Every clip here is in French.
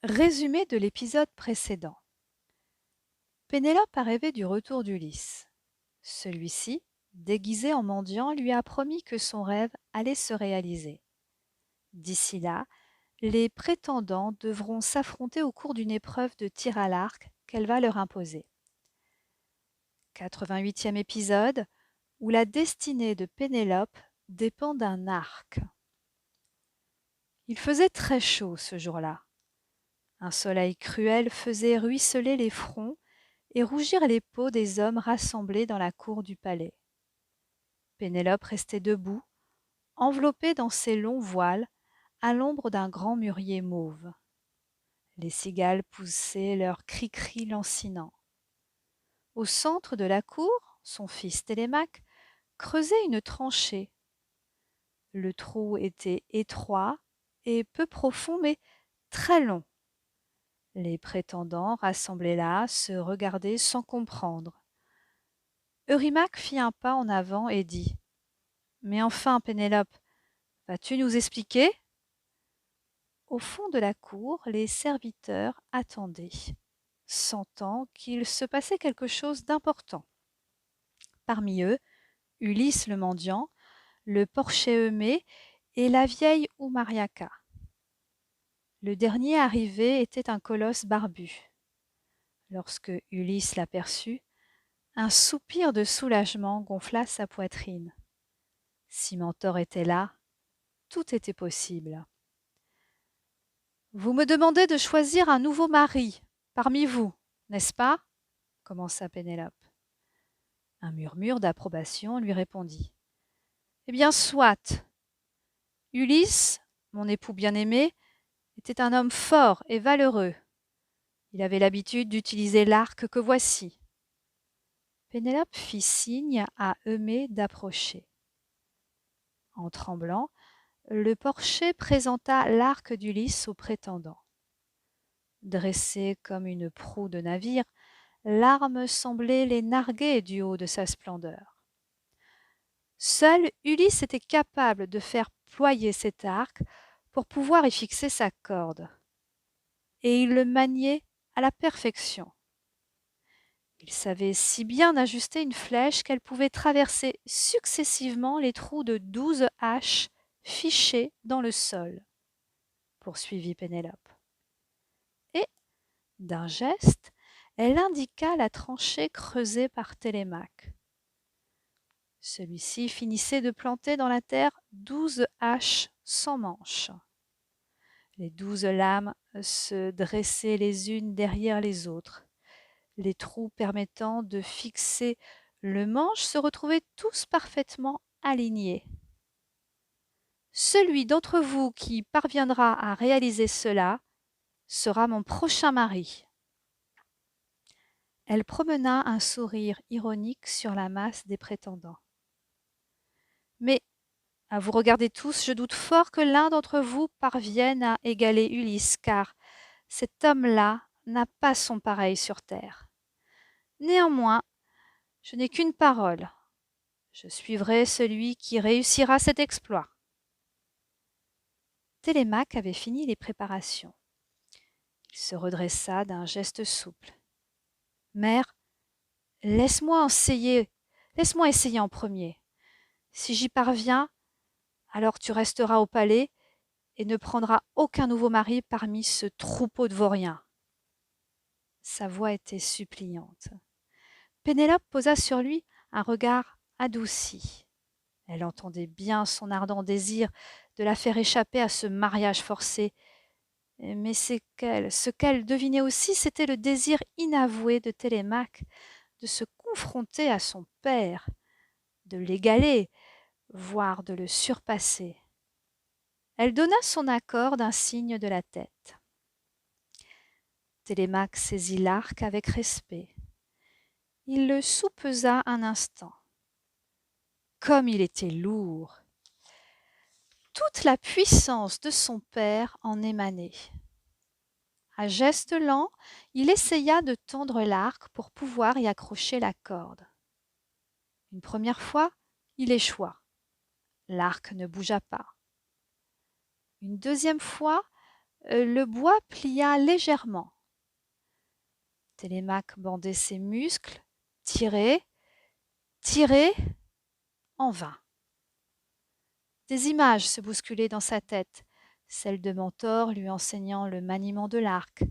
Résumé de l'épisode précédent. Pénélope a rêvé du retour d'Ulysse. Celui-ci, déguisé en mendiant, lui a promis que son rêve allait se réaliser. D'ici là, les prétendants devront s'affronter au cours d'une épreuve de tir à l'arc qu'elle va leur imposer. 88e épisode, où la destinée de Pénélope dépend d'un arc. Il faisait très chaud ce jour-là. Un soleil cruel faisait ruisseler les fronts et rougir les peaux des hommes rassemblés dans la cour du palais. Pénélope restait debout, enveloppée dans ses longs voiles, à l'ombre d'un grand mûrier mauve. Les cigales poussaient leurs cris-cris lancinants. Au centre de la cour, son fils Télémaque creusait une tranchée. Le trou était étroit et peu profond, mais très long. Les prétendants rassemblés là se regardaient sans comprendre. Eurymaque fit un pas en avant et dit: Mais enfin, Pénélope, vas-tu nous expliquer? Au fond de la cour, les serviteurs attendaient, sentant qu'il se passait quelque chose d'important. Parmi eux, Ulysse le mendiant, le porcher Eumée et la vieille Oumariaca. Le dernier arrivé était un colosse barbu. Lorsque Ulysse l'aperçut, un soupir de soulagement gonfla sa poitrine. Si Mentor était là, tout était possible. Vous me demandez de choisir un nouveau mari parmi vous, n'est-ce pas? Commença Pénélope. Un murmure d'approbation lui répondit. Eh bien, soit. Ulysse, mon époux bien-aimé, était un homme fort et valeureux. Il avait l'habitude d'utiliser l'arc que voici. Pénélope fit signe à Eumée d'approcher. En tremblant, le porcher présenta l'arc d'Ulysse au prétendant. Dressé comme une proue de navire, l'arme semblait les narguer du haut de sa splendeur. Seul Ulysse était capable de faire ployer cet arc pour pouvoir y fixer sa corde. Et il le maniait à la perfection. Il savait si bien ajuster une flèche qu'elle pouvait traverser successivement les trous de 12 haches fichées dans le sol, poursuivit Pénélope. Et, d'un geste, elle indiqua la tranchée creusée par Télémaque. Celui-ci finissait de planter dans la terre 12 haches sans manche. Les 12 lames se dressaient les unes derrière les autres. Les trous permettant de fixer le manche se retrouvaient tous parfaitement alignés. Celui d'entre vous qui parviendra à réaliser cela sera mon prochain mari. Elle promena un sourire ironique sur la masse des prétendants. Mais, à vous regarder tous, je doute fort que l'un d'entre vous parvienne à égaler Ulysse, car cet homme-là n'a pas son pareil sur terre. Néanmoins, je n'ai qu'une parole. Je suivrai celui qui réussira cet exploit. Télémaque avait fini les préparations. Il se redressa d'un geste souple. Mère, laisse-moi essayer en premier. Si j'y parviens, alors tu resteras au palais et ne prendras aucun nouveau mari parmi ce troupeau de vauriens. Sa voix était suppliante. Pénélope posa sur lui un regard adouci. Elle entendait bien son ardent désir de la faire échapper à ce mariage forcé. Mais ce qu'elle devinait aussi, c'était le désir inavoué de Télémaque de se confronter à son père, de l'égaler, voire de le surpasser. Elle donna son accord d'un signe de la tête. Télémaque saisit l'arc avec respect. Il le soupesa un instant. Comme il était lourd! Toute la puissance de son père en émanait. À geste lent, il essaya de tendre l'arc pour pouvoir y accrocher la corde. Une première fois, il échoua. L'arc ne bougea pas. Une deuxième fois, le bois plia légèrement. Télémaque bandait ses muscles, tirait, tirait, en vain. Des images se bousculaient dans sa tête, celle de Mentor lui enseignant le maniement de l'arc,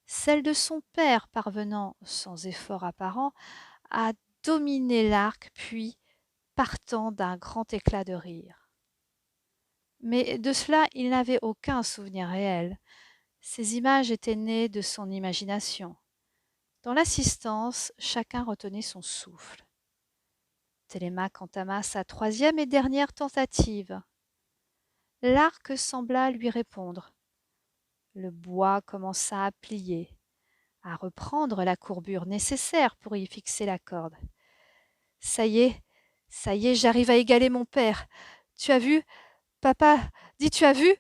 celle de son père parvenant, sans effort apparent, à dominer l'arc, puis partant d'un grand éclat de rire. Mais de cela il n'avait aucun souvenir réel. Ces images étaient nées de son imagination. Dans l'assistance, chacun retenait son souffle. Télémaque entama sa troisième et dernière tentative. L'arc sembla lui répondre. Le bois commença à plier, à reprendre la courbure nécessaire pour y fixer la corde. Ça y est, j'arrive à égaler mon père. Tu as vu? Papa, dis, tu as vu?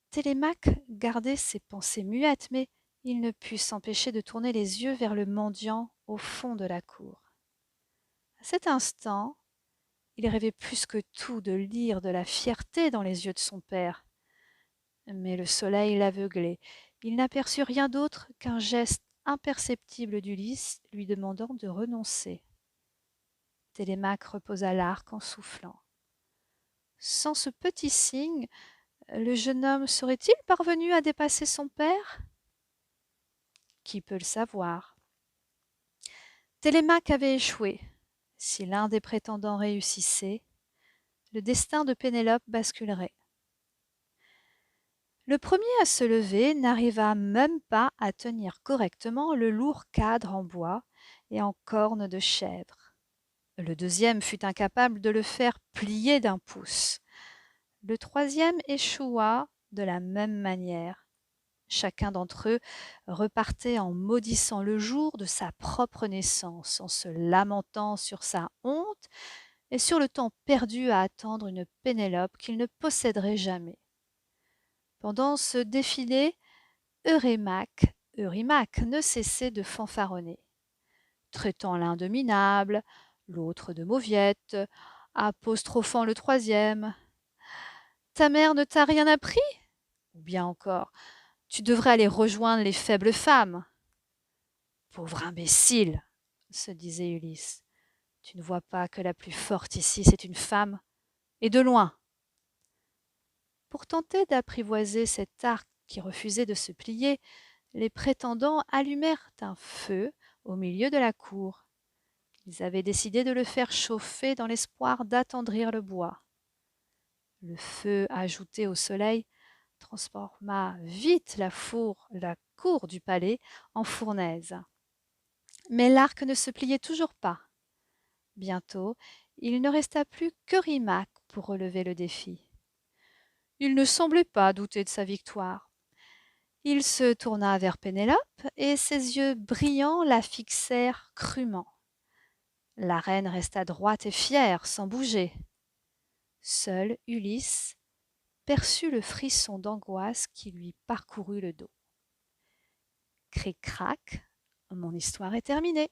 Télémaque gardait ses pensées muettes, mais il ne put s'empêcher de tourner les yeux vers le mendiant au fond de la cour. À cet instant, il rêvait plus que tout de lire de la fierté dans les yeux de son père. Mais le soleil l'aveuglait. Il n'aperçut rien d'autre qu'un geste imperceptible d'Ulysse lui demandant de renoncer. Télémaque reposa l'arc en soufflant. Sans ce petit signe, le jeune homme serait-il parvenu à dépasser son père? Qui peut le savoir? Télémaque avait échoué. Si l'un des prétendants réussissait, le destin de Pénélope basculerait. Le premier à se lever n'arriva même pas à tenir correctement le lourd cadre en bois et en corne de chèvre. Le deuxième fut incapable de le faire plier d'un pouce. Le troisième échoua de la même manière. Chacun d'entre eux repartait en maudissant le jour de sa propre naissance, en se lamentant sur sa honte et sur le temps perdu à attendre une Pénélope qu'il ne posséderait jamais. Pendant ce défilé, Eurymaque ne cessait de fanfaronner, traitant l'un de minable, l'autre de mauviette, apostrophant le troisième. « Ta mère ne t'a rien appris ?» Ou bien encore « Tu devrais aller rejoindre les faibles femmes. » « Pauvre imbécile !» se disait Ulysse. « Tu ne vois pas que la plus forte ici, c'est une femme, et de loin. » Pour tenter d'apprivoiser cet arc qui refusait de se plier, les prétendants allumèrent un feu au milieu de la cour. Ils avaient décidé de le faire chauffer dans l'espoir d'attendrir le bois. Le feu ajouté au soleil transforma vite la cour du palais en fournaise. Mais l'arc ne se pliait toujours pas. Bientôt, il ne resta plus qu'Eurymaque pour relever le défi. Il ne semblait pas douter de sa victoire. Il se tourna vers Pénélope et ses yeux brillants la fixèrent crûment. La reine resta droite et fière, sans bouger. Seul Ulysse perçut le frisson d'angoisse qui lui parcourut le dos. Cric-crac, mon histoire est terminée.